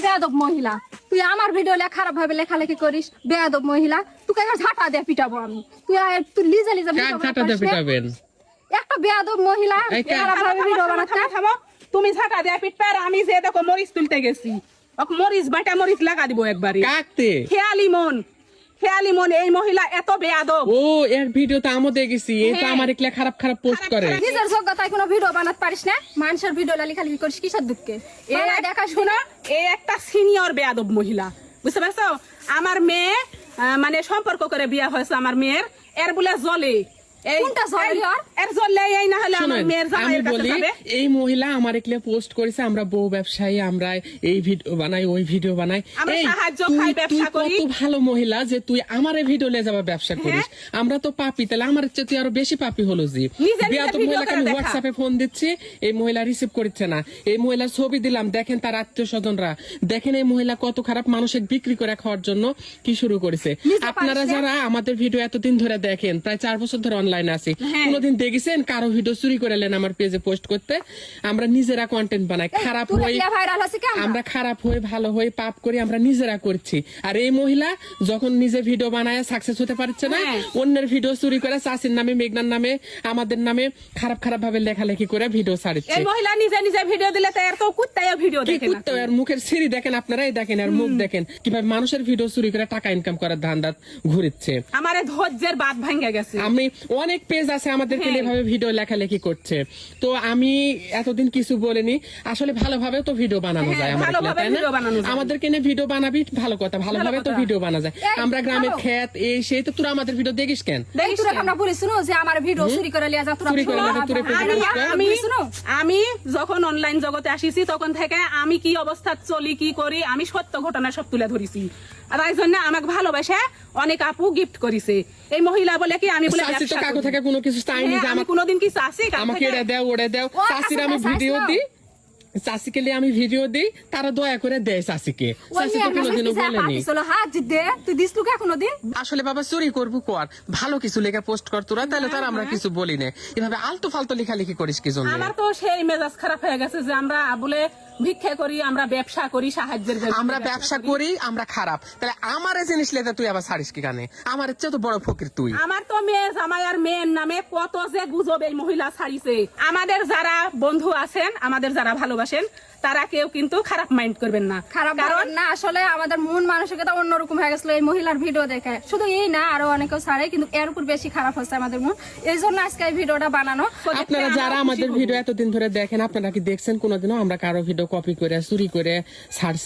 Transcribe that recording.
বেয়াদব মহিলা, তুই আমার ভিডিও খারাপ ভাবে লেখালেখি করিস, বেয়াদব মহিলা, তোকে ঝাঁটা দিয়ে পিটাবো আমি। তুই লিজা লিজা কাক ঝাঁটা দিয়ে পিটাবেন? একটা বেয়াদব মহিলা খারাপ ভাবে ভিডিও বানাচ্ছে। তুমি ঝাঁটা দিয়ে পিটবে আর আমি যে দেখো মরিচ তুলতে গেছি, মরিচ বাটা মরিচ লাগা দিব একবারে। কাকতে খেয়ালি মন এই মহিলা এত বেয়াদব। ও এর ভিডিও তো আমও দেখেছি, এই তো আমার একলা খারাপ খারাপ পোস্ট করে। নিজের যোগ্যতায় কোনো ভিডিও বানাতে পারিস না, মানুষের ভিডিও লেখালেখি করিস কিসের দুঃখে? দেখা শোনো, এই একটা সিনিয়র বেয়াদব মহিলা, বুঝতে পারছো? আমার মেয়ে মানে সম্পর্ক করে বিয়া হয়েছে আমার মেয়ের, এর বলে জলে এই মহিলা আমার একলে পোস্ট করেছে, আমরা বউ ব্যবসায়ী, আমরা এই ভিডিও বানাই ওই ভিডিও বানাই। কত ভালো মহিলা যে তুই আমার ভিডিও লে যাবা ব্যবসা করিস। আমরা তো পাপি, তাহলে আমার চেয়ে তুই আরো বেশি পাপি হলো। জি বেয়াদব মহিলাকে আমি হোয়াটসঅ্যাপে ফোন দিচ্ছি, এই মহিলা রিসিভ করছে না। এই মহিলার ছবি দিলাম, দেখেন তার আত্মীয় স্বজনরা, দেখেন এই মহিলা কত খারাপ, মানুষের বিক্রি করে খাওয়ার জন্য কি শুরু করেছে। আপনারা যারা আমাদের ভিডিও এতদিন ধরে দেখেন, প্রায় 4 বছর ধরে অনলাইনে আছি, কোনদিন দেখেছেন কারো ভিডিও চুরি করে নেন আমার পেজে পোস্ট করতে? আমরা নিজেরা কন্টেন্ট বানাই, খারাপ হই আমরা, খারাপ হই ভালো হই পাপ করি আমরা নিজেরা করছি। আর এই মহিলা যখন নিজে ভিডিও বানায় সাকসেস হতে পারছে না, অন্যের ভিডিও চুরি করে চাষির নামে, মেঘনার নামে, আমাদের নামে খারাপ খারাপ ভাবে লেখালেখি করে ভিডিও ছাড়ছে। এই মহিলা নিজে নিজে ভিডিও দিলে তো এর তো কুত্তায়ও ভিডিও দেখে না। কুত্তা আর মুখের সিঁড়ি দেখেন, আপনারাই দেখেন, আর মুখ দেখেন কিভাবে মানুষের ভিডিও চুরি করে টাকা ইনকাম করার ধান্দাত ঘুরিচ্ছে। আমার ধৈর্যের বাঁধ ভেঙে গেছে। আমি অনেক পেজ আছে আমাদেরকে এভাবে ভিডিও লেখালেখি করছে, তো আমি এতদিন কিছু বলিনি। আসলে ভালোভাবে তো ভিডিও বানানো যায়, আমাদেরকে নিয়ে ভিডিও বানাবি ভালো কথা, ভালোভাবে তো ভিডিও বানা যায়। আমরা গ্রামের ক্ষেত এই সেই, তো তোরা আমাদের ভিডিও দেখিস কেন? আমি যখন অনলাইন জগতে আসিছি তখন থেকে আমি কি অবস্থা চলি কি করি আমি সত্য ঘটনা সব তুলে ধরেছি। আর এই জন্য আমাকে ভালোবাসে অনেক আপু গিফট করেছে। এই মহিলা বলে কি আমি বলে কাকু থেকে কোনো কিছু চাইনি যে আমি কোনোদিন কিছু আসি আমাকে এটা দাও ওটা দাও। চাষির আমি ভিডিও দিই, চাষিকে আমি ভিডিও দিই, তারা দয়া করে দেয় চাষিকে। চাষি তো কোনোদিনও বলেনি। আসলে বাবা চুরি করবো কর, ভালো কিছু লেখা পোস্ট কর তোরা, তাহলে তার আমরা কিছু বলি না। এভাবে আলতু ফালতু লেখালেখি করিস কি জন্য? আমার তো সেই মেজাজ খারাপ হয়ে গেছে যে আমরা বলে ভিক্ষা করি, আমরা ব্যবসা করি, সাহায্যের আমরা ব্যবসা করি, আমরা খারাপ, তাহলে আমার জিনিস লেতে তুই আবার ছাড়িস কি কানে? আমার চেয়ে তো বড় ফকির তুই। আমার তো মেয়ে জামাই আর মেয়ের নামে কত যে গুজব এই মহিলা ছাড়িছে। আমাদের যারা বন্ধু আছেন, আমাদের যারা ভালোবাসেন, তারা কেউ কিন্তু খারাপ মাইন্ড করবেন না। কারণ না, আসলে আমাদের মন মানসিকতা অন্যরকম হয়ে গেছিল এই মহিলার ভিডিও দেখে। শুধু এই না, আরো অনেকেও ছাড়ে, কিন্তু এর উপর বেশি খারাপ হচ্ছে আমাদের মন। এই জন্য আজকে এই ভিডিওটা বানানো। আপনারা যারা আমাদের ভিডিও এতদিন ধরে দেখেন, আপনারা কি দেখছেন কোনোদিনও আমরা কারো ভিডিও কপি করে চুরি করে ছাড়ছি?